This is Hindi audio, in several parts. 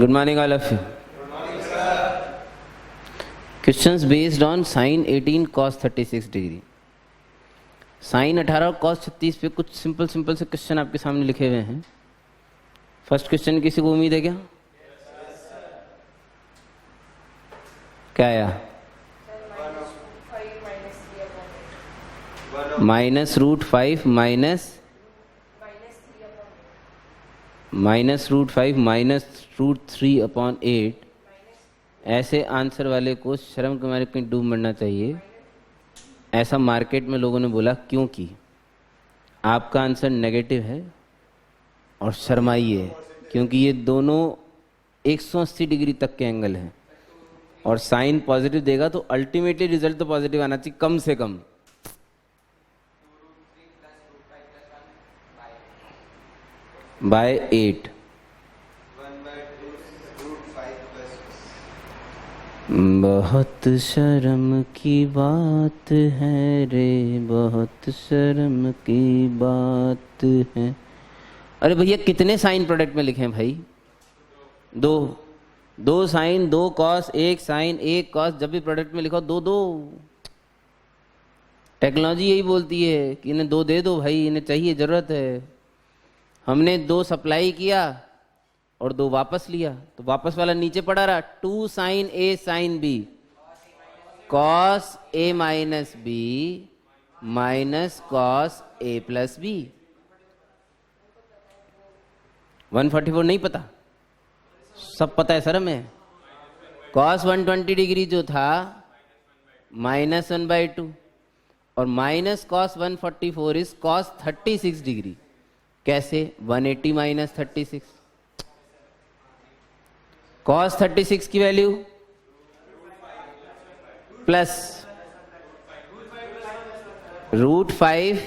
Good morning, all of you. Questions based on sin 18 cos 36 degree. sin 18 और cos 36 पे कुछ सिंपल से क्वेश्चन आपके सामने लिखे हुए हैं. फर्स्ट क्वेश्चन किसी को उम्मीद है क्या? क्या आया? -√5 -√3/8. ऐसे आंसर वाले को शर्म के मारे कहीं डूब मरना चाहिए. ऐसा मार्केट में लोगों ने बोला क्योंकि आपका आंसर नेगेटिव है और शर्माइए, क्योंकि ये दोनों 180 डिग्री तक के एंगल हैं और साइन पॉजिटिव देगा तो अल्टीमेटली रिजल्ट तो पॉजिटिव आना चाहिए कम से कम. बाय 8. बहुत शर्म की बात है रे, बहुत शर्म की बात है. अरे भैया कितने साइन प्रोडक्ट में लिखे हैं भाई? दो साइन, 2 कॉस, 1 साइन, 1 कॉस. जब भी प्रोडक्ट में लिखो दो. टेक्नोलॉजी यही बोलती है कि इन्हें 2 दे दो भाई, इन्हें चाहिए, जरूरत है. हमने 2 सप्लाई किया और 2 वापस लिया, तो वापस वाला नीचे पड़ा रहा. 2 sign A sine B cos A minus B minus cos A plus B. 144 नहीं पता? सब पता है सर हमें. कॉस 120 डिग्री जो था -1/2 और minus cos 144 is cos 36 degree. कैसे? 180 माइनस 36. कॉस 36 की वैल्यू प्लस √5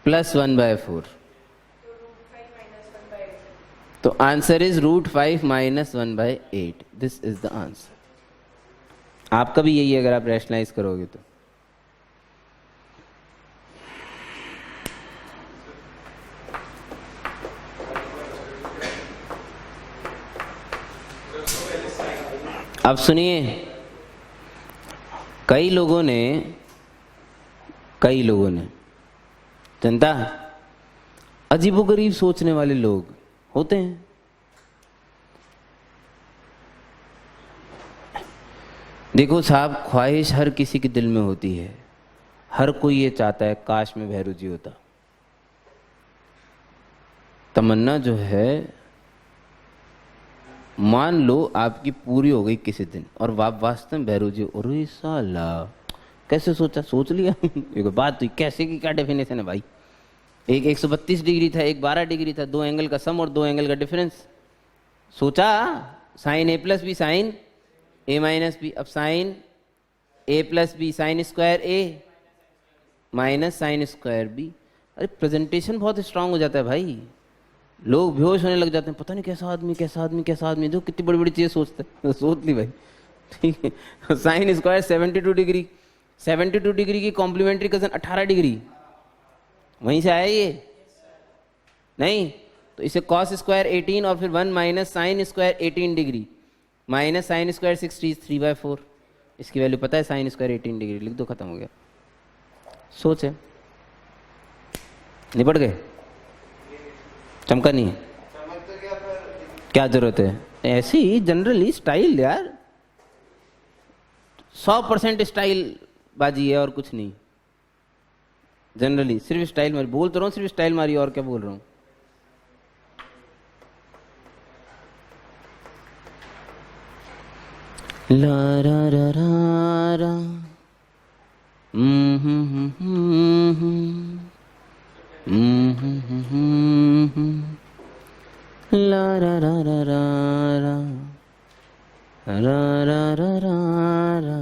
प्लस 1/4. तो answer is √5 minus 1/8. This is the answer. आपका भी यही है अगर आप रैशनलाइज करोगे तो. अब सुनिए, कई लोगों ने जनता, अजीबोगरीब सोचने वाले लोग होते हैं. देखो साहब, ख्वाहिश हर किसी के दिल में होती है. हर कोई ये चाहता है काश में भैरू जी होता. तमन्ना जो है, मान लो आपकी पूरी हो गई किसी दिन और वास्तव में भैरू जी, अरे साला कैसे सोचा, सोच लिया. एक बात हुई, कैसे की क्या डेफिनेशन है भाई? एक 132 डिग्री था, एक 12 डिग्री था, 2 एंगल का सम और 2 एंगल का डिफरेंस. सोचा sign A plus b sign A minus B. अब साइन ए प्लस बी साइन स्क्वायर ए माइनस साइन स्क्वायर बी. अरे प्रेजेंटेशन बहुत स्ट्रांग हो जाता है भाई. लोग बेहोश होने लग जाते हैं, पता नहीं कैसा आदमी जो कितनी बड़ी चीज़ सोचता है. सोच ली भाई, ठीक है. साइन स्क्वायर 72 डिग्री की कॉम्प्लीमेंट्री कजन 18 डिग्री, वहीं से आया ये नहीं? तो इसे कॉस स्क्वायर 18 और फिर 1 minus sine square 18 degree minus sine square 63/4. इसकी वैल्यू पता है, साइन स्क्वायर 18 डिग्री. लिख दो, खत्म हो गया. सोचे, निपट गए. चमका नहीं है, क्या जरूरत है? ऐसी ही जनरली स्टाइल यार, 100% स्टाइल बाजी है और कुछ नहीं. जनरली सिर्फ स्टाइल मारी, बोल तो रहा हूँ सिर्फ स्टाइल मारी, और क्या बोल रहा हूँ. ला रा रा रा रा ला रा रा रा रा रा रा रा रा रा रा.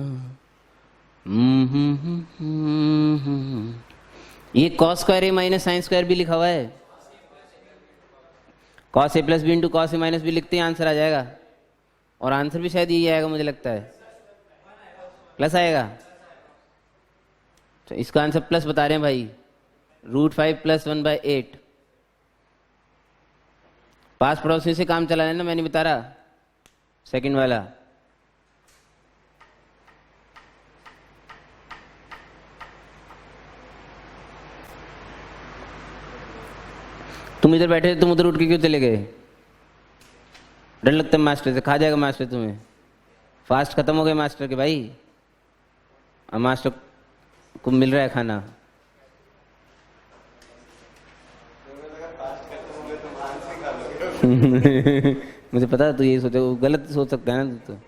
ये कॉस स्क्वायर ए माइनस साइन स्क्वायर भी लिखा हुआ है. Cos A plus B into cos A minus B लिखते हैं, आंसर आ जाएगा. और आंसर भी शायद यही आएगा, मुझे लगता है प्लस आएगा. तो इसका आंसर प्लस बता रहे हैं भाई. √5 + 1/8 पास पड़ोसी से काम चला लेना, मैं नहीं बता रहा, सेकंड वाला। तुम इधर बैठे थे, तुम उधर उठ के क्यों चले गए? डर लगता है मास्टर से, खा जाएगा मास्टर तुम्हें। फास्ट खत्म हो गए मास्टर के भाई, अब मास्टर को मिल रहा है खाना। मुझे पता है तू यही सोचे, गलत सोच सकता है ना तू तो।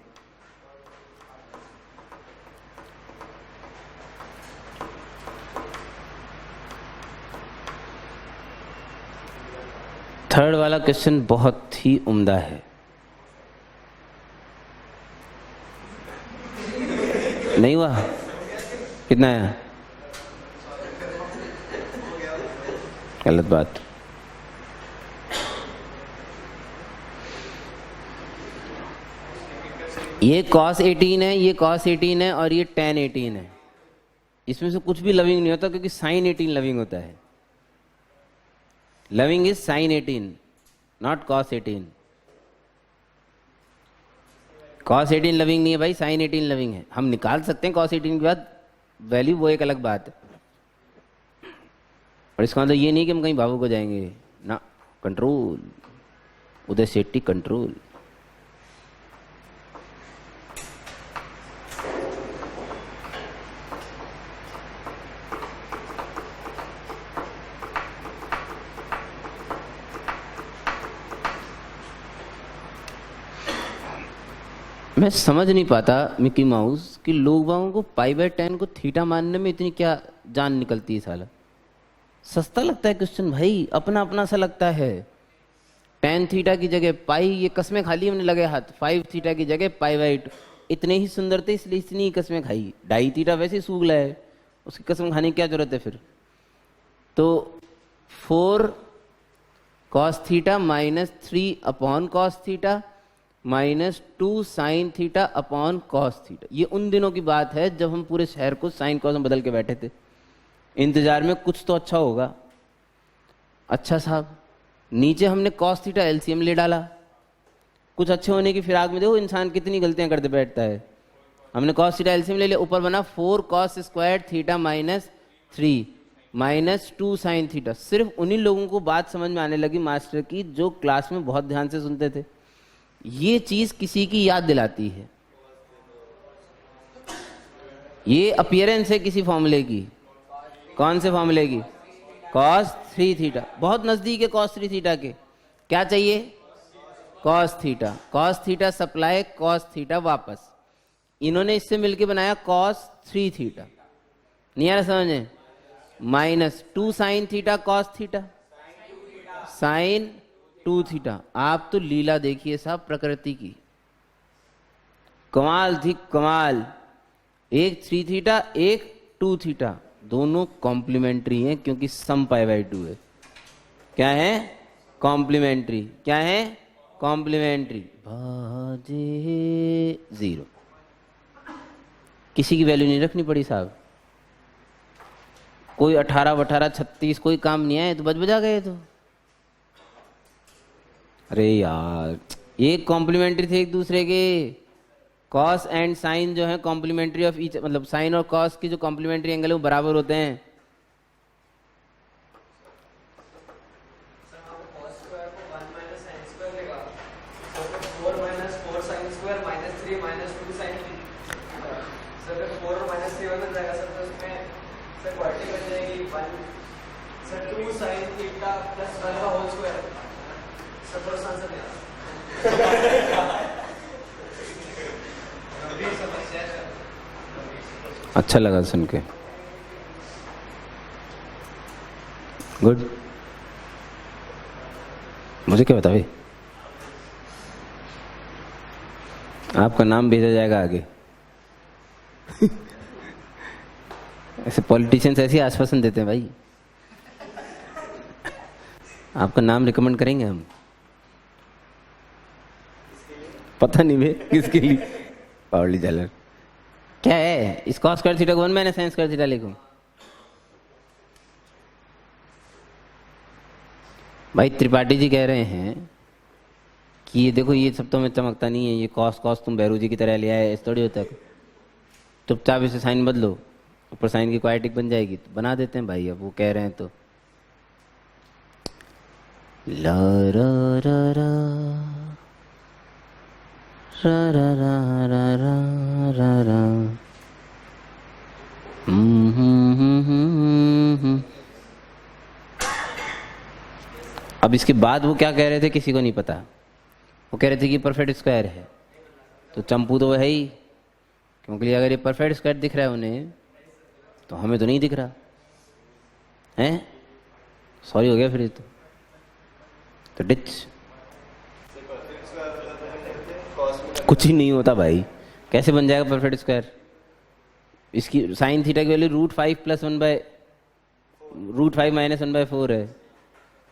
थर्ड वाला क्वेश्चन बहुत ही उम्दा है। नहीं हुआ? कितना आया? गलत बात। ये cos 18 है, ये cos 18 है और ये tan 18 है। इसमें से कुछ भी लविंग नहीं होता क्योंकि sin 18 लविंग होता है। Loving is sin 18 not cos 18। cos 18 loving नहीं है भाई, sin 18 लविंग है। हम निकाल सकते हैं cos 18 के बाद वैल्यू, वो एक अलग बात है। और इसका मतलब ये नहीं कि हम कहीं भावुक हो जाएंगे ना। कंट्रोल, उदय शेट्टी कंट्रोल। मैं समझ नहीं पाता मिकी माउस कि लोग बागों को π/10 को थीटा मानने में इतनी क्या जान निकलती है साला। सस्ता लगता है क्वेश्चन भाई, अपना अपना सा लगता है। tan थीटा की जगह पाई, ये कसमें खा ली हमने लगे हाथ। 5 थीटा की जगह π/2, इतने ही सुंदर थे इसलिए इतनी ही कसमें खाई। 2.5 थीटा वैसे ही सूगला है, उसकी कसम खाने की क्या जरूरत है फिर। तो 4 cos theta minus 3 upon cos theta minus 2 sine theta upon cos theta. ये उन दिनों की बात है जब हम पूरे शहर को साइन कॉस में बदल के बैठे थे, इंतजार में कुछ तो अच्छा होगा। अच्छा साहब, नीचे हमने कॉस थीटा एलसीएम ले डाला। कुछ अच्छे होने की फिराक में देखो इंसान कितनी गलतियां करते बैठता है। हमने कॉस थीटा एलसीएम ले लिया, ऊपर बना 4 cos square theta minus 3 minus 2 sine theta. सिर्फ उन्हीं लोगों को बात समझ में आने लगी मास्टर की जो क्लास में बहुत ध्यान से सुनते थे। ये चीज किसी की याद दिलाती है, ये अपीयरेंस है किसी फॉर्मूले की। कौन से फॉर्मूले की? cos 3 थीटा, बहुत नजदीक है cos 3 थीटा के। क्या चाहिए? cos theta. cos theta supply cos theta वापस। इन्होंने इससे मिलके बनाया cos 3 थीटा। नहीं आ रहा समझे? Minus 2 sine theta cos theta sine 2 theta. आप तो लीला देखिए साहब प्रकृति की, कमाल थी कमाल। एक 3 थीटा एक 2 थीटा, दोनों कॉम्प्लीमेंट्री हैं क्योंकि सम π/2 है। क्या है? कॉम्प्लीमेंट्री। क्या है? कॉम्प्लीमेंट्री। भाजे 0। किसी की वैल्यू नहीं रखनी पड़ी साहब। कोई 18/18 36 कोई काम नहीं आए तो बजा गए तो। अरे यार, ये कॉम्प्लीमेंट्री थे एक दूसरे के। कॉस एंड साइन जो है कॉम्प्लीमेंट्री ऑफ ईच, मतलब साइन और कॉस की जो कॉम्प्लीमेंट्री एंगल है वो बराबर होते हैं। अच्छा लगा सुन के, गुड। मुझे क्या बता भाई, आपका नाम भेजा जाएगा आगे। ऐसे पॉलिटिशियंस ऐसे आश्वासन देते हैं भाई। आपका नाम रिकमेंड करेंगे हम। पता नहीं भाई किसके लिए। पावरली जालर क्या है? इस cos स्क्वायर थीटा को 1 माइनस sin स्क्वायर थीटा लिखूं? भाई त्रिपाठी जी कह रहे हैं कि ये देखो ये सब तो हमें चमकता नहीं है, ये कॉस कॉस तुम बहरू जी की तरह ले आए, इस थोड़ी होता है। चुपचाप इसे साइन बदलो, ऊपर साइन की क्वाड्रेटिक बन जाएगी। तो बना देते हैं भाई, अब वो कह रहे हैं तो। ला रा रा रा रा रा रा रा रा रा रा। अब इसके बाद वो क्या कह रहे थे किसी को नहीं पता। वो कह रहे थे कि परफेक्ट स्क्वायर है, तो चंपू तो है ही, क्योंकि अगर ये परफेक्ट स्क्वायर दिख रहा है उन्हें तो हमें तो नहीं दिख रहा है। सॉरी हो गया फिर ये तो डिच कुछ ही नहीं होता भाई। कैसे बन जाएगा परफेक्ट स्क्वायर? इसकी साइन थीटा की वैल्यू √5 + 1/, √5 - 1/4 है।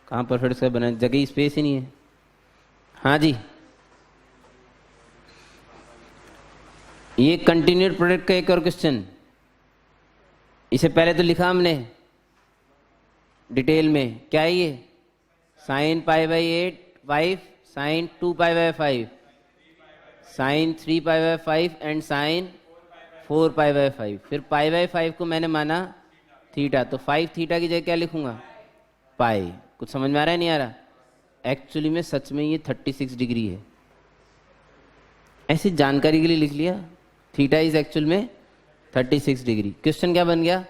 कहाँ परफेक्ट स्क्वायर बना? जगह स्पेस ही नहीं है। हाँ जी, ये कंटिन्यूड प्रोडक्ट का एक और क्वेश्चन, इसे पहले तो लिखा हमने डिटेल में। क्या है ये? sin π/8 5, sin 2π/5, sin 3π/5 and sin 4π/5। फिर π/5 को मैंने माना थीटा, तो 5 थीटा की जगह क्या लिखूंगा? पाई। कुछ समझ में आ रहा है नहीं आ रहा? एक्चुअली में सच में ये 36 डिग्री है, ऐसी जानकारी के लिए लिख लिया। थीटा इज एक्चुअल में 36 डिग्री। क्वेश्चन क्या बन गया?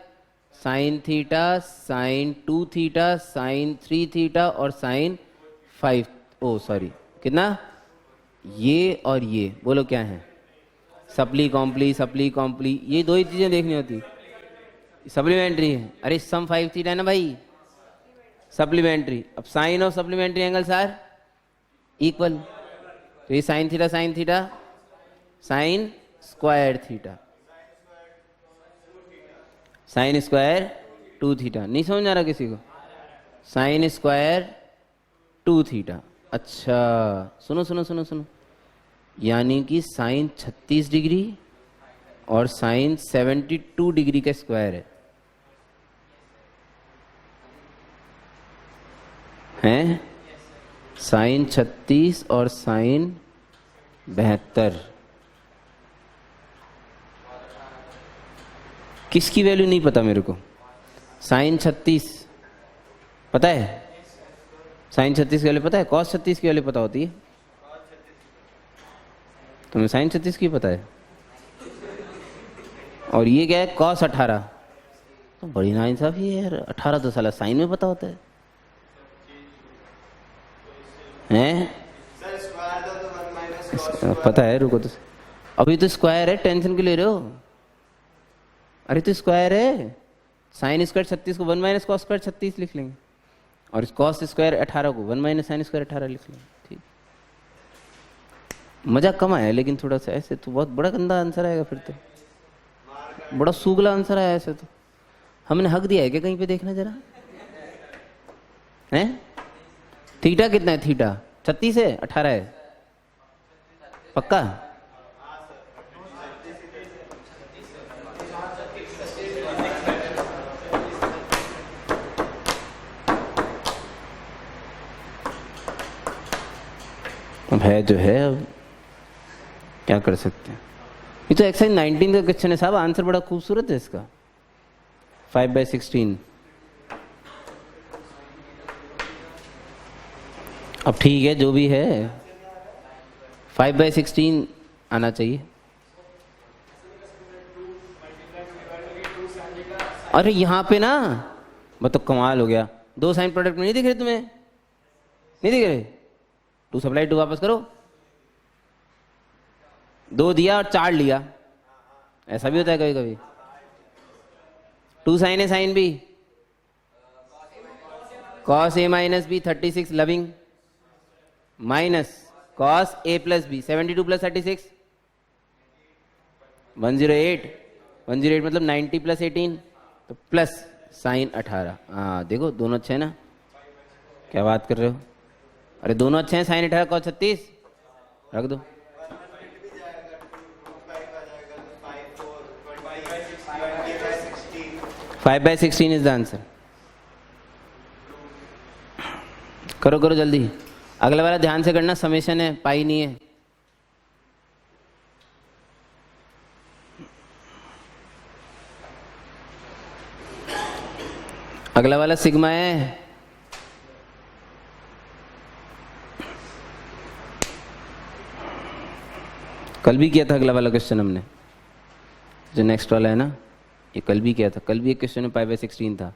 Sine theta, sine 2 theta, sine 3 theta और साइन 5, ओ सॉरी कितना? ये और ये बोलो क्या है? सप्ली कॉम्प्ली, सप्ली कॉम्प्ली, ये दो ही चीजें देखनी होती। सप्लीमेंट्री है। अरे सम 5 थीटा है ना भाई, सप्लीमेंट्री। अब sine of supplementary angles are equal, तो ये sine theta sine square theta, sine square 2 theta. नहीं समझ आ रहा किसी को? Sine square 2 theta. अच्छा सुनो सुनो सुनो सुनो, यानी कि साइन 36 डिग्री और साइन 72 डिग्री का स्क्वायर है साइन 36 और साइन 72। किसकी वैल्यू नहीं पता मेरे को? साइन 36 पता है? साइन 36 की वैल्यू पता है? कॉस 36 की वैल्यू पता होती है? तुम्हें साइन 36 की पता है? और ये क्या है? कॉस 18। तो बड़ी नाइंसाफी है यार, 18 तो साला साइन में पता होता है हैं? पता है, रुको तो अभी तो स्क्वायर है, टेंशन क्यों ले रहे हो? अरे तो स्क्वायर है, साइन स्क्वायर 36 को 1 - कॉस स्क्वायर 36 लिख लेंगे, और इस कॉस स्क्वायर 18 को 1 - साइन स्क्वायर 18 लिख लेंगे। ठीक, मजा कम आया, लेकिन थोड़ा सा ऐसे तो बहुत बड़ा गंदा आंसर आएगा, फिर तो बड़ा सूगला आंसर आया ऐसे। तो हमने हक दिया है क्या कहीं पे? देखना जरा हैं। थीटा कितना है? थीटा 36 है 18 है? पक्का? अब है जो है, अब क्या कर सकते हैं। ये तो एक्सरसाइज 19 का क्वेश्चन है साहब, आंसर बड़ा खूबसूरत है इसका, 5/16। अब ठीक है जो भी है, 5/16 आना चाहिए। अरे यहाँ पे ना मतलब कमाल हो गया, 2 साइन प्रोडक्ट में नहीं दिख रहे तुम्हें? नहीं दिख रहे? 2 सप्लाई 2 वापस करो। 2 दिया और 4 लिया, ऐसा भी होता है कभी कभी। 2 साइन है, sine B, cos A - B 36 लविंग, माइनस कॉस A + B 72 + 36 108, 108 मतलब 90 + 18, तो प्लस साइन 18। हाँ देखो दोनों अच्छे हैं ना, क्या बात कर रहे हो? अरे दोनों अच्छे हैं, साइन 18 कॉस 36 रख दो। Five by 16 is the answer. करो करो जल्दी। अगला वाला ध्यान से करना, समेशन है, पाई नहीं है। अगला वाला सिग्मा है। कल भी किया था अगला वाला क्वेश्चन हमने, जो नेक्स्ट वाला है ना, ये कल भी किया था। कल भी एक क्वेश्चन में पाई बाय 16 था।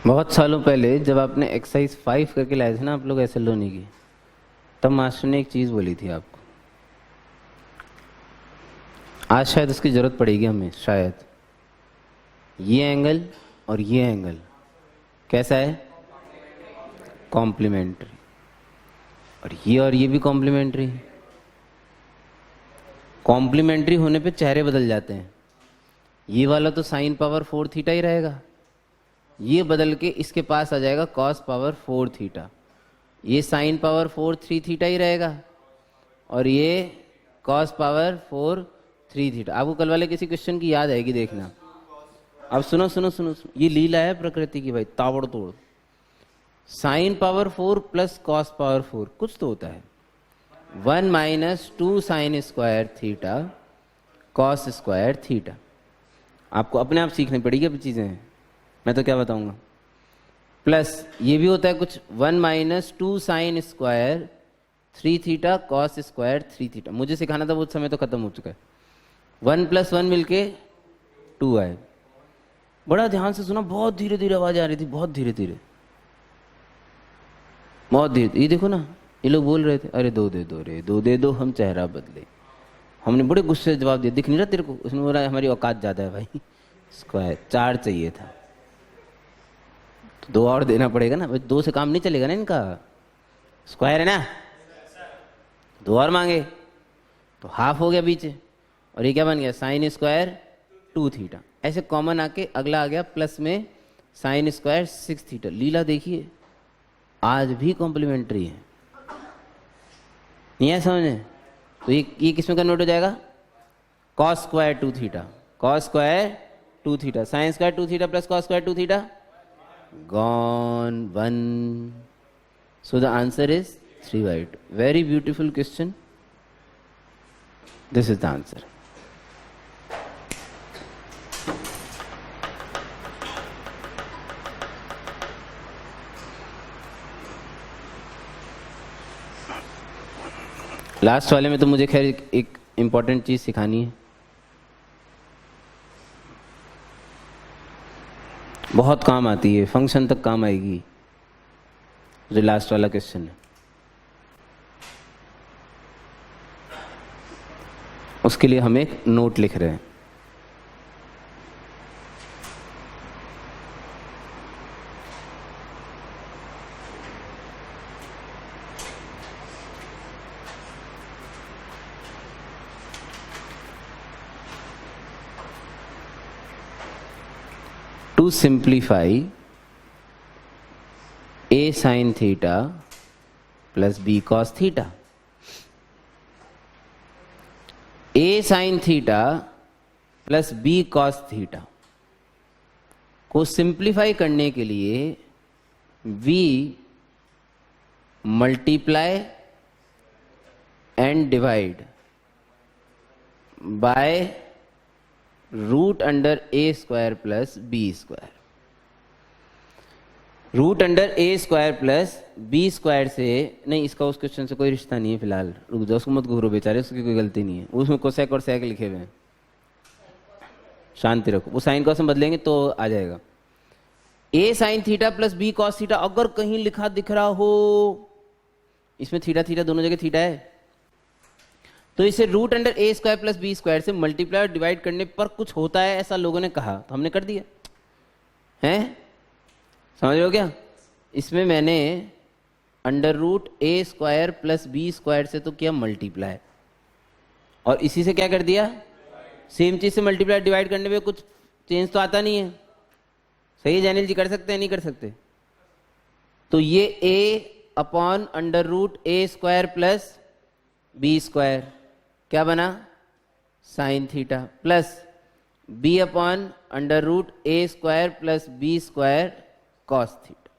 बहुत सालों पहले जब आपने एक्सरसाइज 5 करके लाए थे ना आप लोग ऐसे लोनी की, तब मास्टर ने एक चीज़ बोली थी आपको। आज शायद उसकी ज़रूरत पड़ेगी हमें, शायद। ये एंगल और ये एंगल कैसा है? कॉम्प्लीमेंट्री। और ये भी कॉम्प्लीमेंट्री। कॉम्प्लीमेंट्री होने पे चेहरे बदल जाते हैं। ये वाला तो साइन पावर 4 थीटा ही रहेगा, ये बदल के इसके पास आ जाएगा कॉस पावर 4 थीटा। ये साइन पावर 4 3 थीटा ही रहेगा, और ये कॉस पावर 4 3 थीटा। आपको कल वाले किसी क्वेश्चन की याद आएगी, देखना। अब सुनो सुनो सुनो, सुनो। ये लीला है प्रकृति की भाई, ताबड़तोड़। Sine power 4 plus cos power 4 कुछ तो होता है। 1 minus 2 sign square theta cos square theta. आपको अपने आप सीखनी पड़ेगी अब चीज़ें, मैं तो क्या बताऊंगा। प्लस ये भी होता है कुछ, 1 minus 2 sine square 3 theta cos square 3 theta. मुझे सिखाना था वो समय तो खत्म हो चुका है। 1 प्लस 1 मिलके 2 आए। बड़ा ध्यान से सुना, बहुत धीरे धीरे आवाज आ रही थी, बहुत धीरे धीरे, बहुत धीरे। ये देखो ना, ये लोग बोल रहे थे अरे 2 दे दो रे, 2 दे दो, हम चेहरा बदले। हमने बड़े गुस्से से जवाब दिया, दिख नहीं रहा तेरे को? उसने बोला हमारी औकात ज़्यादा है भाई, स्क्वायर 4 चाहिए था, तो 2 और देना पड़ेगा ना भाई, 2 से काम नहीं चलेगा ना इनका, स्क्वायर है ना। 2 और मांगे तो हाफ हो गया पीछे, और ये क्या बन गया? Sign square 2 theta. ऐसे कॉमन आके अगला आ गया प्लस में साइन स्क्वायर 6 थीटा। लीला देखिए, आज भी कॉम्प्लीमेंट्री है, नहीं है समझे? तो ये किसमें कन्वर्ट हो जाएगा? Cos square 2 theta, cos square 2 theta, sine square 2 theta plus cos square 2 theta, gone 1। So the answer is 3/2। Very beautiful question, this is the answer. Last वाले में तो मुझे खैर एक इंपॉर्टेंट चीज सिखानी है, बहुत काम आती है, फंक्शन तक काम आएगी, जो लास्ट वाला क्वेश्चन है। उसके लिए हम एक नोट लिख रहे हैं। To simplify, a sin theta plus b cos theta, a sin theta plus b cos theta को सिंप्लीफाई करने के लिए v multiply and divide by root under a square plus b square. Root under a square plus b square से, नहीं इसका उस क्वेश्चन से कोई रिश्ता नहीं है फिलहाल, रुक जाओ, उसको मत घूरो बेचारे, उसकी कोई गलती नहीं है, उसमें कोसेक और सेक लिखे हुए हैं, शांति रखो, वो साइन कॉस में बदलेंगे तो आ जाएगा। A sine theta plus b cos theta, अगर कहीं लिखा दिख रहा हो, इसमें थीटा थीटा दोनों जगह थीटा है, तो इसे root under a square plus b square से मल्टीप्लाई और डिवाइड करने पर कुछ होता है ऐसा लोगों ने कहा, तो हमने कर दिया है, समझ रहे हो क्या? इसमें मैंने under root a square plus b square से तो किया मल्टीप्लाई, और इसी से क्या कर दिया, सेम चीज से मल्टीप्लाई डिवाइड करने में कुछ चेंज तो आता नहीं है, सही है जैनिल जी, कर सकते हैं नहीं कर सकते? तो ये a upon under root a square plus b square क्या बना, sine theta, plus b upon under root a square plus b square cos theta.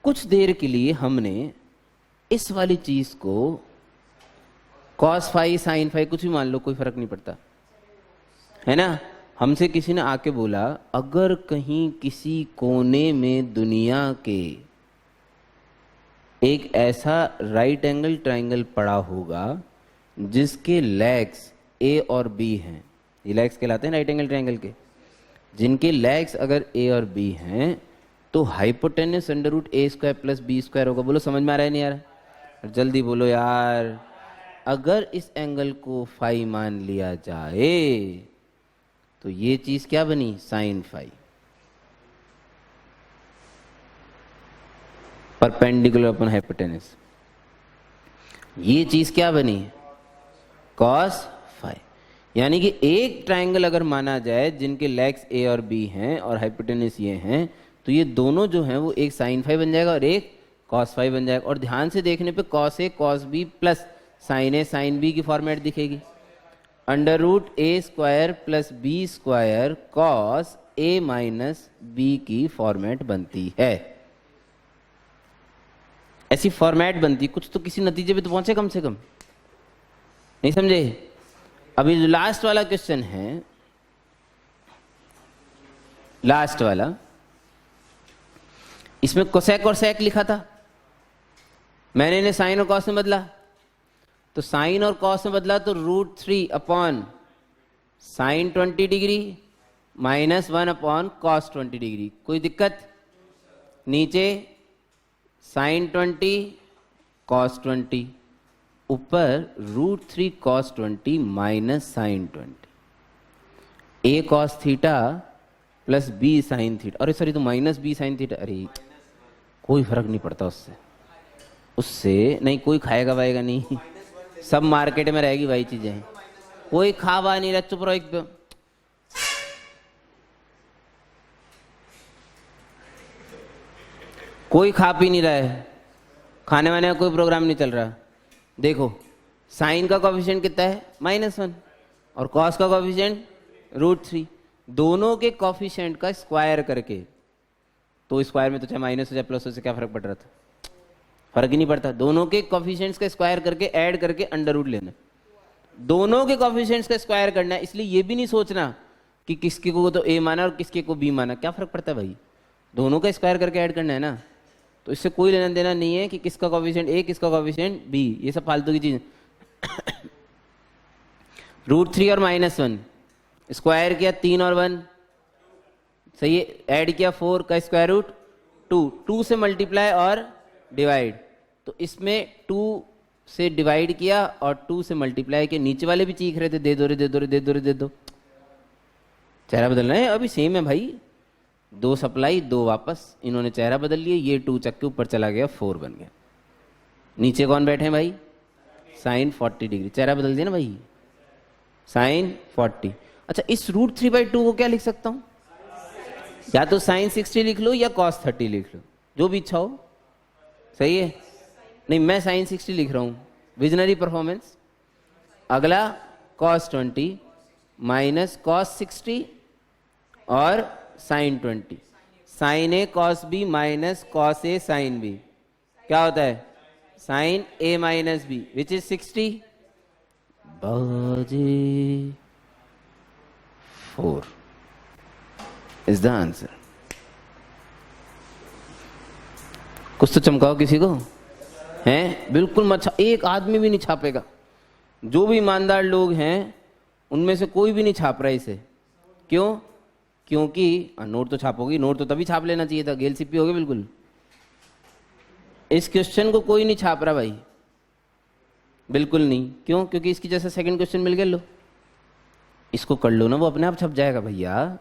कुछ देर के लिए हमने इस वाली चीज को कॉस फाई साइन फाई कुछ भी मान लो, कोई फर्क नहीं पड़ता, है ना। हमसे किसी ने आके बोला अगर कहीं किसी कोने में दुनिया के एक ऐसा राइट एंगल ट्राइंगल पड़ा होगा जिसके लेग्स ए और बी हैं, ये लेग्स कहलाते हैं राइट एंगल ट्राइंगल के, जिनके लेग्स अगर ए और बी हैं तो hypotenuse under root a square plus b square होगा। बोलो समझ में आ रहा है नहीं आ रहा, जल्दी बोलो यार। अगर इस एंगल को फाई मान लिया जाए तो ये चीज क्या बनी, sine phi, perpendicular upon hypotenuse, ये चीज क्या बनी, कॉस फाई। यानी कि एक ट्रायंगल अगर माना जाए जिनके लेग्स ए और बी हैं और हाइपोटेनस ये हैं, तो ये दोनों जो हैं वो एक साइन फाई बन जाएगा और एक कॉस फाई बन जाएगा। और ध्यान से देखने पे cos A cos B plus sine A sine B की फॉर्मेट दिखेगी, under root a square plus b square cos A minus B की फॉर्मेट बनती है। ऐसी फॉर्मेट बनती, कुछ तो किसी नतीजे पे तो पहुंचे कम से कम, नहीं समझे? अभी जो लास्ट वाला क्वेश्चन है, लास्ट वाला, इसमें कोसेक और सेक लिखा था, मैंने इन्हें साइन और कॉस में बदला, तो साइन और कॉस में बदला तो root 3 upon sine 20 degree minus 1 upon cos 20 degree. कोई दिक्कत? नीचे साइन 20 कॉस 20, ऊपर root 3 cos 20 minus sine 20, a cos theta plus b sine theta, अरे सॉरी तो माइनस बी साइन थीटा, अरे कोई फर्क नहीं पड़ता उससे, उससे नहीं कोई खाएगा वाएगा नहीं, सब मार्केट में रहेगी वही चीजें, कोई खा वा नहीं रहा, चुप रहो एक पे। कोई खा पी नहीं रहा है, खाने वाने का कोई प्रोग्राम नहीं चल रहा। देखो साइन का कोएफिशिएंट कितना है, -1, और कॉस का कोएफिशिएंट √3, दोनों के कोएफिशिएंट का स्क्वायर करके, तो स्क्वायर में तो चाहे माइनस हो चाहे प्लस हो, से क्या फर्क पड़ रहा था, फर्क ही नहीं पड़ता। दोनों के कोएफिशिएंट्स का स्क्वायर करके ऐड करके अंडर रूट लेना, दोनों के कोएफिशिएंट्स का स्क्वायर करना है। इसलिए ये भी नहीं सोचना कि किसके को तो ए माना और किसके को बी माना, क्या फर्क पड़ता है भाई, दोनों का स्क्वायर करके ऐड करना है ना, तो इससे कोई लेना देना नहीं है कि किसका कोएफिशिएंट ए किसका कोएफिशिएंट बी, ये सब फालतू की चीज। √3 और -1 स्क्वायर किया 3 और 1, सही है, ऐड किया 4 का स्क्वायर रूट 2 से मल्टीप्लाई और डिवाइड, तो इसमें 2 से डिवाइड किया और 2 से मल्टीप्लाई किया। नीचे वाले भी चीख रहे थे दे दो रे दे दो रे दे दो रे दे दो, चेहरा बदलना है, अभी सेम है भाई, 2 सप्लाई 2 वापस, इन्होंने चेहरा बदल लिया, ये 2 चक्के ऊपर चला गया 4 बन गया। नीचे कौन बैठे हैं भाई, साइन 40 डिग्री, चेहरा बदल दिया ना भाई, साइन 40। अच्छा इस √3/2 को क्या लिख सकता हूं, या तो साइन 60 लिख लो या कॉस 30 लिख लो, जो भी इच्छा हो, सही है। नहीं मैं साइन 60 लिख रहा हूं, विजनरी परफॉर्मेंस। अगला कॉस 20 माइनस कॉस 60 और sine 20, sine A cos B minus cos A sine B, क्या होता है, sine A minus B which is 60 बाजे 4 इज द आंसर। कुछ तो चमकाओ किसी को, हैं? बिल्कुल मत एक आदमी भी नहीं छापेगा। जो भी ईमानदार लोग हैं उनमें से कोई भी नहीं छाप रहा इसे। क्यों? क्योंकि नोट तो छापोगी, नोट तो तभी छाप लेना चाहिए था, गेल सिप्पी हो गए बिल्कुल। इस क्वेश्चन को कोई नहीं छाप रहा भाई, बिल्कुल नहीं। क्यों? क्योंकि इसकी जैसे सेकंड क्वेश्चन मिल गया, लो इसको कर लो ना, वो अपने आप छप जाएगा भैया।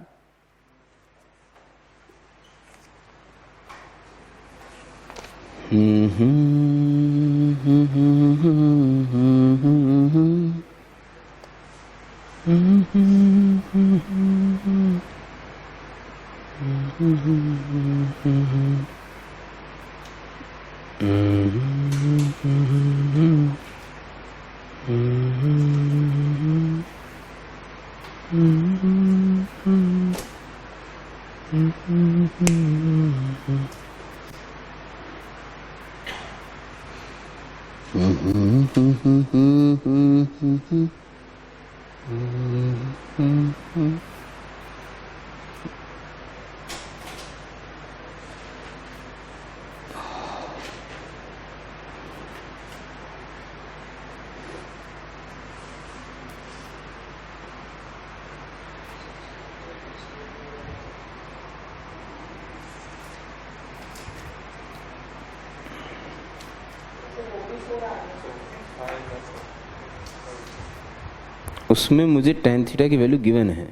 उसमें मुझे tan थीटा की वैल्यू गिवन है,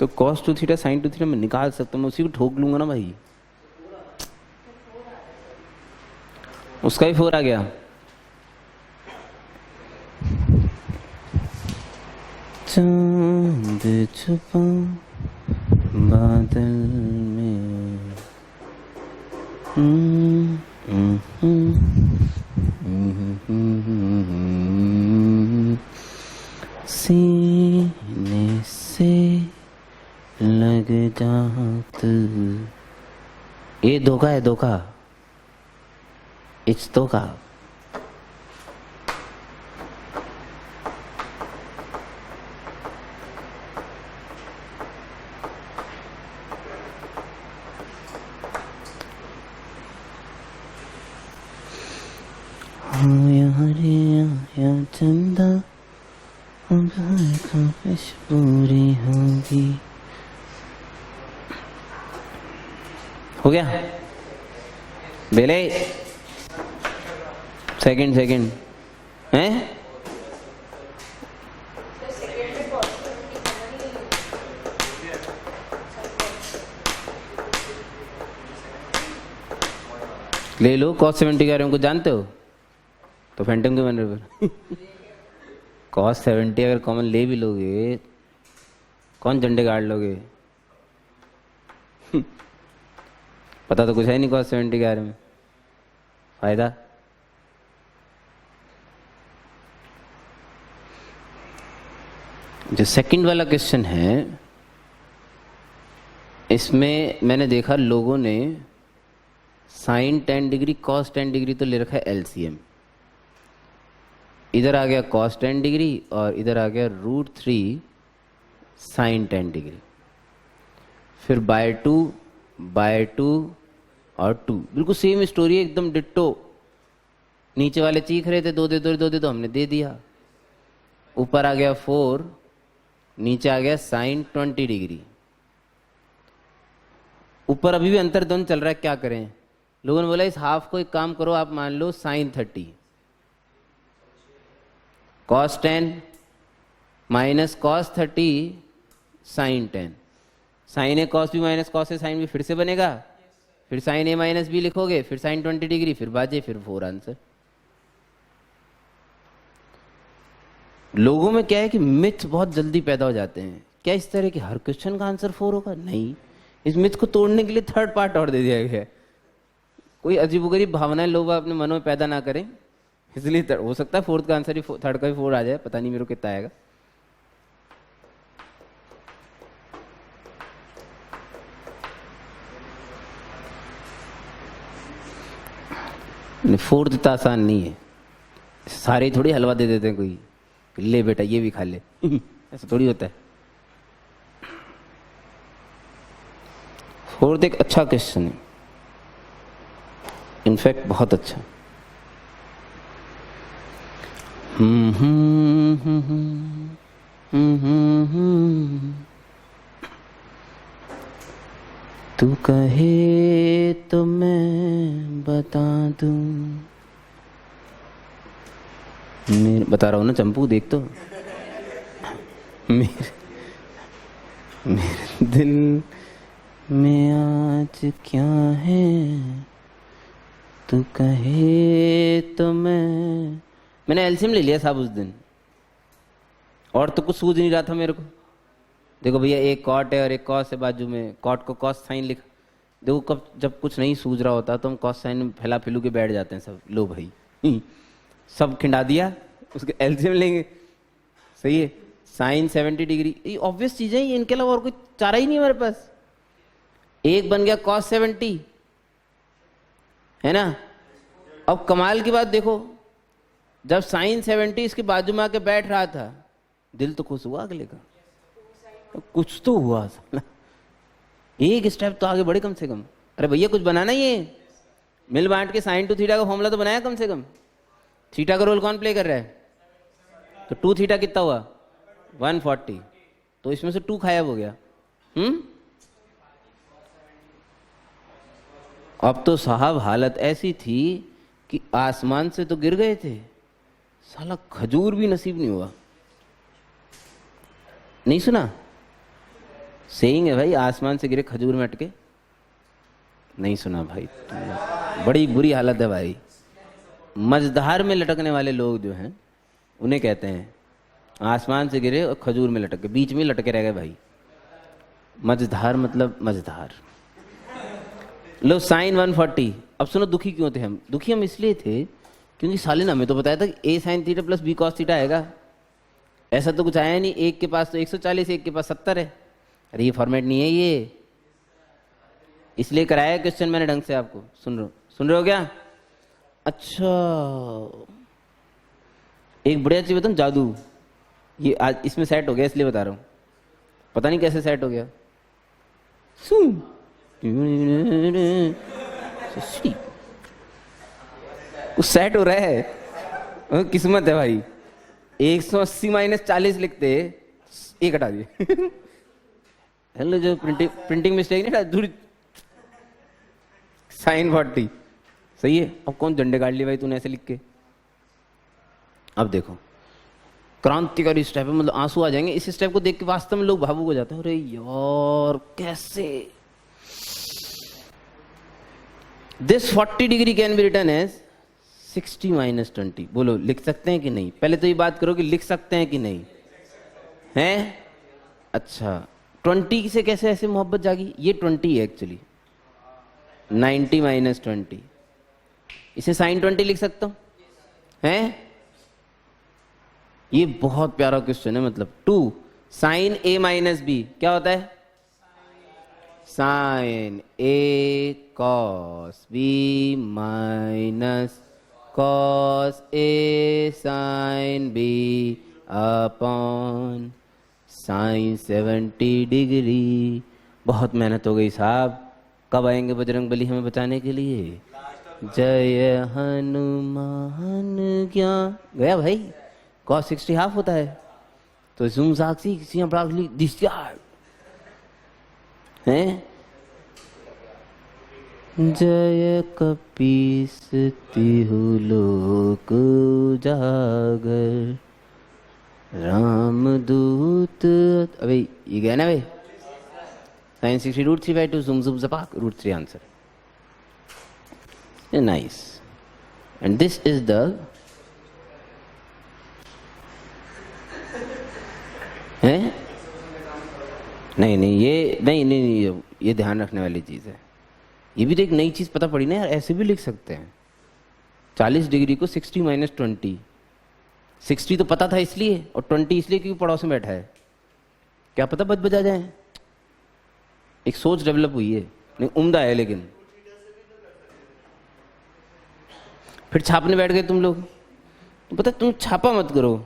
तो cos 2 थीटा sin 2 थीटा मैं निकाल सकता हूँ, मैं उसी को ठोक लूंगा ना भाई। उसका ही 4 आ गया। चांद छुपा बादल में, सीने से लग जात। ये धोखा है, धोखा, इट्स धोखा। आया चंदा, अब ख्वाहिश पूरी होगी। हो गया बेले? सेकंड हैं? ले लो। cos 70 के बारे में कुछ जानते हो तो फैंटम के बनने पर cos 70 अगर कॉमन ले भी लोगे, कौन झंडे गाड़ लोगे? पता तो कुछ है नहीं cos 70 के बारे में, फायदा। जो सेकंड वाला क्वेश्चन है, इसमें मैंने देखा लोगों ने sin 10 डिग्री cos 10 डिग्री तो ले रखा है LCM। इधर आ गया cos 10 डिग्री और इधर आ गया √3 sin 10 डिग्री, फिर बाय 2 और 2। बिल्कुल सेम स्टोरी है, एकदम डिट्टो। नीचे वाले चीख रहे थे 2 दे दो 2 दे दो, हमने दे दिया। ऊपर आ गया 4, नीचे आ गया sin 20 डिग्री। ऊपर अभी भी अंतर्द्वंद चल रहा है, क्या करें? लोगों ने बोला इस हाफ को एक काम करो, आप मान लो sin 30 cos 10 minus cos 30 sin 10। sin ए cos भी माइनस cos ए sin भी फिर से बनेगा, फिर sin ए माइनस बी लिखोगे, फिर sin 20 डिग्री, फिर बाजे, फिर 4 आंसर। लोगों में क्या है कि मिथ बहुत जल्दी पैदा हो जाते हैं। क्या इस तरह के हर क्वेश्चन का आंसर 4 होगा? नहीं, इस मिथ को तोड़ने के लिए थर्ड पार्ट और दे दिया गया है। कोई अजीबोगरीब भावनाएं लोग अपने मनों में पैदा ना करें, इसलिए हो सकता है फोर्थ का आंसर ही थर्ड का भी 4 आ जाए, पता नहीं मेरे को कितना आएगा। फोर्थ इतना आसान नहीं है, सारे थोड़ी हलवा दे देते हैं कोई, ले बेटा ये भी खा ले ऐसा थोड़ी होता है। फोर्थ एक अच्छा क्वेश्चन है। इनफैक्ट बहुत अच्छा। तू कहे तो मैं बता दूं, बता रहा हूं ना चंपू, देख तो मेरे दिल में आज क्या है, तू कहे तो मैंने एलसीएम ले लिया साहब उस दिन, और तो कुछ सूझ नहीं रहा था मेरे को। देखो भैया, एक कॉट है और एक कॉस है बाजू में, कॉट को कॉस साइन लिखा। देखो कब जब कुछ नहीं सूझ रहा होता तो हम कॉस साइन में फैला फैलू के बैठ जाते हैं सब। लो भाई सब खिंडा दिया, उसके एलसीएम लेंगे। सही है, साइन 70 डिग्री, ये ऑब्वियस चीजें हैं, इनके अलावा और कोई चारा ही नहीं है हमारे पास। एक बन गया कॉस 70, है ना। अब कमाल की बात देखो, जब साइन 70 इसके बाजू में आके बैठ रहा था, दिल तो खुश हुआ अगले का, कुछ तो हुआ साला, एक स्टेप तो आगे बढ़े कम से कम। अरे भैया कुछ बनाना ही है, मिल बांट के साइन टू थीटा का फॉर्मूला तो बनाया कम से कम। थीटा का रोल कौन प्ले कर रहा है, तो 2 थीटा कितना हुआ 140, तो इसमें से 2 गायब हो गया। अब तो साहब हालत ऐसी थी कि आसमान से तो गिर गए थे, साला खजूर भी नसीब नहीं हुआ। नहीं सुना, सेइंग है भाई, आसमान से गिरे खजूर में अटके। नहीं सुना भाई, बड़ी बुरी हालत है भाई। मझधार में लटकने वाले लोग जो हैं उन्हें कहते हैं आसमान से गिरे और खजूर में लटक गए, बीच में लटके रह गए भाई। मझधार मतलब मझधार। लो साइन 140। अब सुनो दुखी क्यों थे हम? दुखी हम इसलिए थे क्योंकि साले ने हमें तो बताया था कि a sign theta plus b cos theta आएगा। ऐसा तो कुछ आया नहीं, एक के पास तो 140, एक के पास 70 है। अरे ये फॉर्मेट नहीं है ये, इसलिए कराया क्वेश्चन मैंने ढंग से आपको। सुन रहे हो क्या? अच्छा, एक बढ़िया चीज बताऊं, जादू। ये आज इसमें सेट हो गया इसलिए बता रहा हूं, पता नहीं कैसे सेट हो गया। कुछ सेट हो रहा है, किस्मत है भाई। 180 माइनस 40 लिखते, एक हटा दिए। हेलो, जो प्रिंटिंग मिस्टेक नहीं था, साइन 40 सही है। अब कौन झंडे गाड़ लिए भाई तूने ऐसे लिख के? अब देखो क्रांतिकारी स्टेप है, मतलब आंसू आ जाएंगे इस स्टेप को देख के। वास्तव में लोग भावुक हो जाते हैं, अरे यार कैसे। This 40 degree can be written as 60 minus 20। बोलो लिख सकते हैं कि नहीं? पहले तो ये बात करो कि लिख सकते हैं कि नहीं हैं। अच्छा, 20 से कैसे ऐसे मोहब्बत जागी? ये 20 है एक्चुअली, 90 माइनस 20, इसे साइन 20 लिख सकता हूं, हैं? ये बहुत प्यारा क्वेश्चन है। मतलब 2 साइन a माइनस बी क्या होता है? Sine a cos b minus cos a sine b upon sine 70 degree. बहुत मेहनत हो गई साहब, कब आएंगे बजरंगबली हमें बचाने के लिए? जय हनुमान ज्ञान। गया भाई, कॉस 60 हाफ होता है, तो जुम साक्षी किसी डिस्चार्ज हैं। जय कपीस तिहु लोक उजागर, रामदूत। अबे ये गया ना भाई, साइन 60 √3/2 जुम जुम जपाक √3 answer. Nice. And this is the है नहीं ये नहीं, ये ध्यान रखने वाली चीज है। ये भी तो एक नई चीज पता पड़ी ना यार, ऐसे भी लिख सकते हैं 40 डिग्री को 60 माइनस 20। 60 तो पता था इसलिए, और 20 इसलिए क्योंकि पड़ोस में बैठा है। क्या पता बच बजा जाए, एक सोच डेवलप हुई है, नहीं उम्दा है। लेकिन फिर छापने बैठ गए तुम लोग। तो पता तुम छापा मत करो,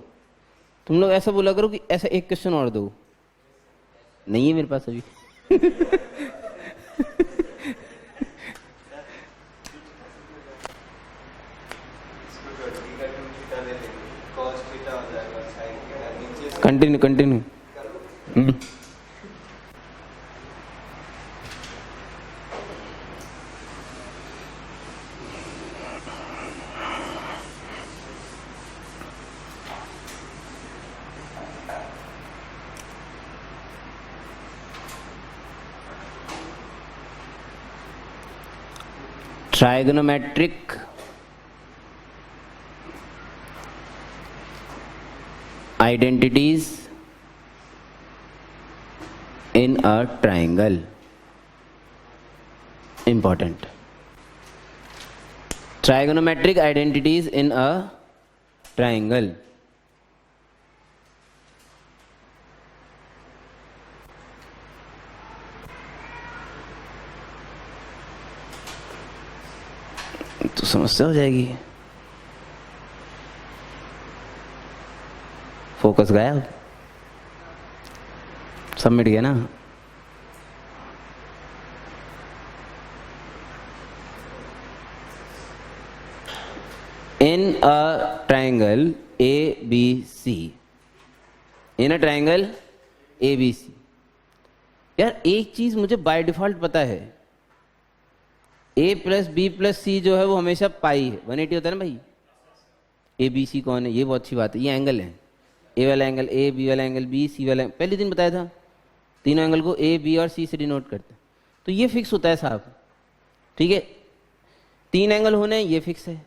तुम लोग ऐसा बोला करो कि ऐसा एक क्वेश्चन और दो। नहीं है मेरे पास अभी। Continue continue. Trigonometric identities in a triangle. Important. Trigonometric identities in a triangle. तो समस्या हो जाएगी। फोकस गया, सब मिट गया ना। In a triangle A B C, in a triangle A B C. यार एक चीज मुझे बाय डिफॉल्ट पता है, A plus B plus C जो है वो हमेशा पाई है, 180 होता है ना भाई। ए बी सी कौन है, ये बहुत अच्छी बात है, ये एंगल है। ए वाला एंगल ए, बी वाला एंगल बी, सी वाला पहले दिन बताया था, तीनों एंगल को ए बी और सी से डिनोट करते हैं। तो ये फिक्स होता है साहब, ठीक है। तीन एंगल होने ये फिक्स है,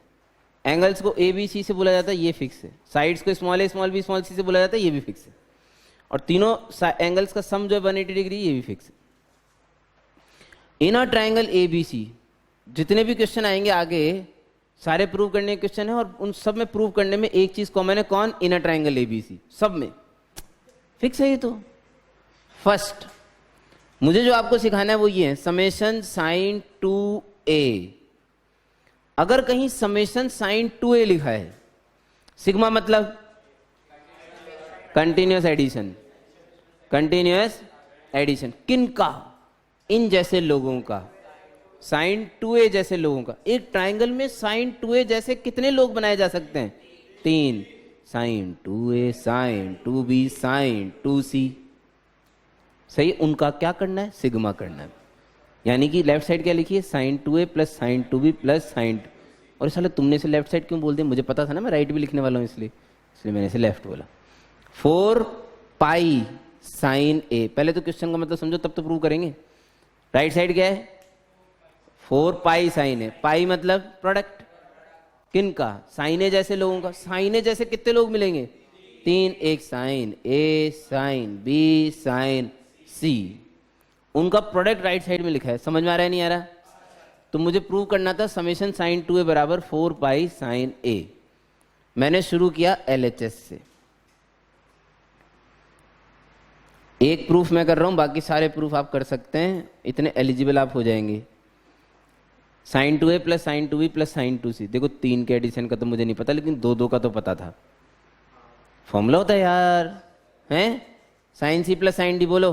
एंगल्स को ए बी सी से बोला जाता है, ये फिक्स है। साइड्स को स्मॉल ए स्मॉल बी स्मॉल सी से बोला जाता है, ये भी फिक्स है। और तीनों एंगल्स का सम जो है 180 डिग्री, ये भी फिक्स है। इन अ ट्राइंगल ए बी सी, जितने भी क्वेश्चन आएंगे आगे सारे प्रूव करने के क्वेश्चन है, और उन सब में प्रूव करने में एक चीज कॉमन है, कौन? इन अ ट्राइंगल एबीसी, सब में फिक्स है ये। तो फर्स्ट मुझे जो आपको सिखाना है वो ये है, समेशन साइन 2a। अगर कहीं समेशन साइन 2a लिखा है, सिग्मा मतलब कंटिन्यूअस एडिशन, कंटिन्यूअस एडिशन किन का? इन जैसे लोगों का, साइन 2a जैसे लोगों का। एक ट्राइंगल में साइन 2a जैसे कितने लोग बनाए जा सकते हैं? 3। Sine 2a, sine 2b, sine 2c। सही, उनका क्या करना है? सिग्मा करना है। यानी कि लेफ्ट साइड क्या लिखिए? Sine 2a plus sine 2b plus sine. और साले तुमने से लेफ्ट साइड क्यों बोल दिया? मुझे पता था ना मैं राइट भी लिखने वाला हूं, इसलिए मैंने इसे लेफ्ट बोला। 4 पाई साइन a। पहले तो क्वेश्चन का मतलब समझो, तब तो प्रूव करेंगे। राइट साइड क्या है? 4 पाई साइन है। पाई मतलब प्रोडक्ट किन का? साइने जैसे लोगों का। साइने जैसे कितने लोग मिलेंगे? 3। एक sign A, sine B, sign सी, उनका प्रोडक्ट राइट साइड में लिखा है। समझ में आ रहा है नहीं आ रहा? तो मुझे प्रूव करना था समेशन साइन 2a बराबर 4 पाई साइन ए। मैंने शुरू किया LHS से। एक प्रूफ मैं कर रहा हूं, बाकी सारे प्रूफ आप कर सकते हैं, इतने एलिजिबल आप हो जाएंगे। Sine 2a plus sine 2b plus sine 2c। देखो 3 के एडिशन का तो मुझे नहीं पता, लेकिन 2 का तो पता था। फॉर्मूला होता है यार, हैं? Sine c plus sine d बोलो।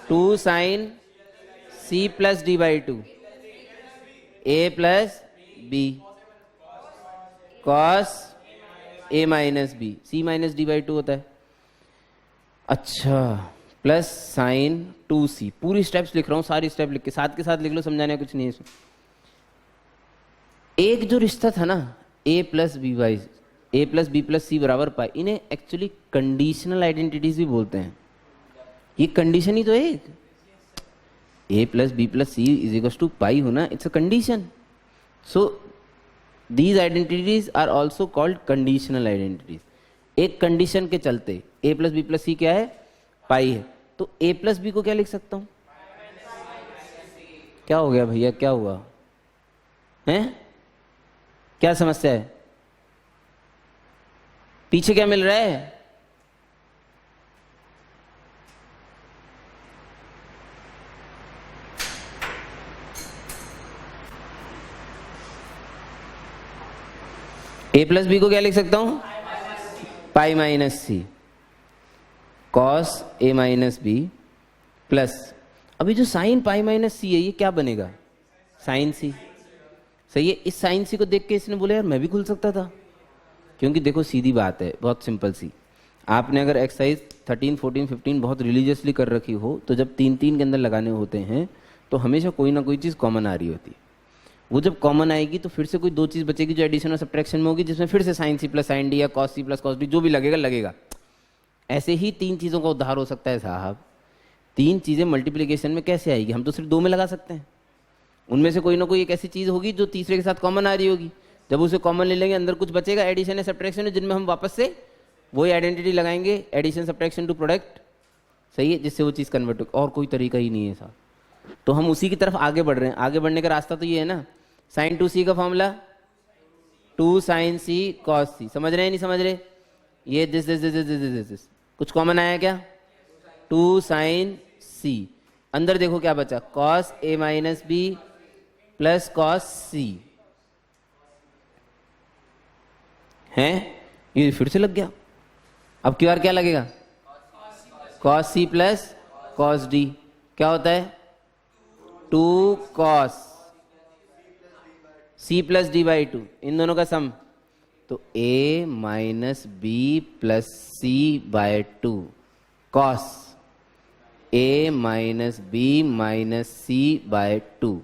2 sine c plus d by 2, a plus b cos a minus b, c minus d by 2 होता है। अच्छा, प्लस साइन 2c। पूरी स्टेप्स लिख रहा हूं, सारी स्टेप लिख के साथ के साथ लिख लो, समझाने कुछ नहीं है इसमें। एक जो रिश्ता था ना, a plus B Y, A plus B plus C बराबर पाई, इन्हें एक्चुअली कंडीशनल आइडेंटिटीज भी बोलते हैं। ये कंडीशन ही तो है, a plus B plus C is equal to pi होना, it's a condition. So these identities are also called conditional identities. एक कंडीशन के चलते a plus B plus C क्या है? पाई है। तो a प्लस बी को क्या लिख सकता हूं? क्या हो गया भैया, क्या हुआ है? क्या समस्या है? पीछे क्या मिल रहा है? a प्लस बी को क्या लिख सकता हूं? Pi minus C cos A minus B plus, अभी जो साइन पाई माइनस सी है ये क्या बनेगा? साइन सी। सही है। इस साइन सी को देख के इसने बोला यार मैं भी खुल सकता था, क्योंकि देखो सीधी बात है, बहुत सिंपल सी। आपने अगर एक्सरसाइज 13, 14, 15 बहुत रिलीजियसली कर रखी हो तो जब 3 3 के अंदर लगाने होते हैं तो हमेशा कोई ना कोई चीज़ कॉमन आ रही होती है। वो जब कॉमन आएगी तो फिर से कोई 2 चीज़ बचेगी जो एडिशन और सब्ट्रैक्शन में होगी, जिसमें फिर से sine C plus sine D या cos C plus cos D जो भी लगेगा लगेगा। ऐसे ही 3 चीज़ों का उद्धार हो सकता है साहब। 3 चीज़ें मल्टीप्लिकेशन में कैसे आएगी? हम तो सिर्फ 2 में लगा सकते हैं। उनमें से कोई ना कोई एक ऐसी चीज़ होगी जो तीसरे के साथ कॉमन आ रही होगी। जब उसे कॉमन ले लेंगे अंदर कुछ बचेगा एडिशन या सब्ट्रैक्शन है, जिनमें हम वापस से वही आइडेंटिटी लगाएंगे, एडिशन सब्ट्रैक्शन टू प्रोडक्ट, सही है, जिससे वो चीज़ कन्वर्ट हो। और कोई तरीका ही नहीं है साहब। तो हम उसी की तरफ आगे बढ़ रहे हैं। आगे बढ़ने का रास्ता तो ये है ना, साइन 2c का फॉर्मूला 2 साइन सी कॉस सी। समझ रहे हैं नहीं समझ रहे? ये दिस कुछ कॉमन आया क्या? 2 साइन सी। अंदर देखो क्या बचा, cos A minus B plus cos सी है। ये फिर से लग गया। अब क्यू आर क्या लगेगा? Cos C plus cos D. क्या होता है? 2 cos C plus D by 2, इन दोनों का सम। तो a minus B plus C by 2 cos a minus B minus C by 2।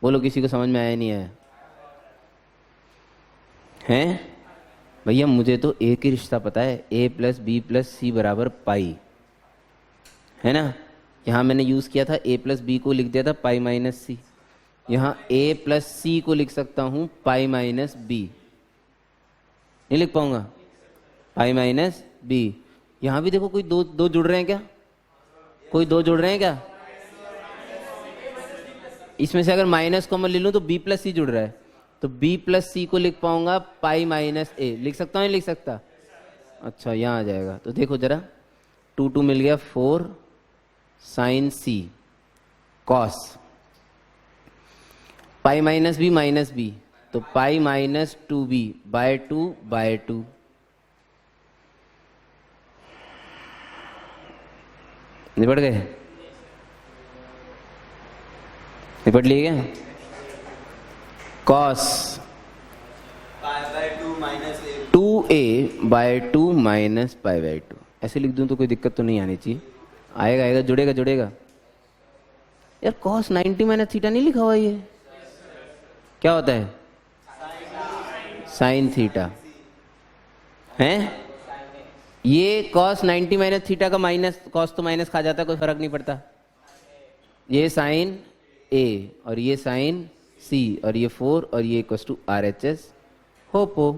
बोलो किसी को समझ में आया नहीं आया? हैं भैया? मुझे तो a की रिश्ता पता है, a plus B plus C बराबर पाई, है ना। यहाँ मैंने यूज़ किया था a प्लस बी को लिख दिया था पाई माइनस सी। यहाँ a प्लस सी को लिख सकता हूँ पाई माइनस बी। नहीं लिख पाऊंगा? Pi minus B. यहाँ भी देखो कोई दो जुड़ रहे हैं क्या? कोई 2 जुड़ रहे हैं क्या? इसमें से अगर माइनस कॉमन ले लूँ तो b प्लस सी जुड़ रहा है, तो b प्लस सी को लिख पाऊंगा पाई माइनस ए। लिख सकता हूँ नहीं लिख सकता? अच्छा यहाँ आ जाएगा। तो देखो जरा, 2 2 मिल गया 4 साइन सी कॉस पाई माइनस बी, तो पाई माइनस 2b बाय 2 निपट गए? निपट लिए क्या? Cos 2a by 2 minus pi by 2। ऐसे लिख दूं तो कोई दिक्कत तो नहीं आनी चाहिए। आएगा जुड़ेगा। यार कॉस 90 माइनस थीटा नहीं लिखा हुआ? ये क्या होता है? साइन थीटा है। ये कॉस 90 माइनस थीटा का माइनस, कॉस तो माइनस खा जाता है, कोई फर्क नहीं पड़ता। ये साइन ए और ये साइन सी और ये 4 और ये इक्वल टू RHS होपो।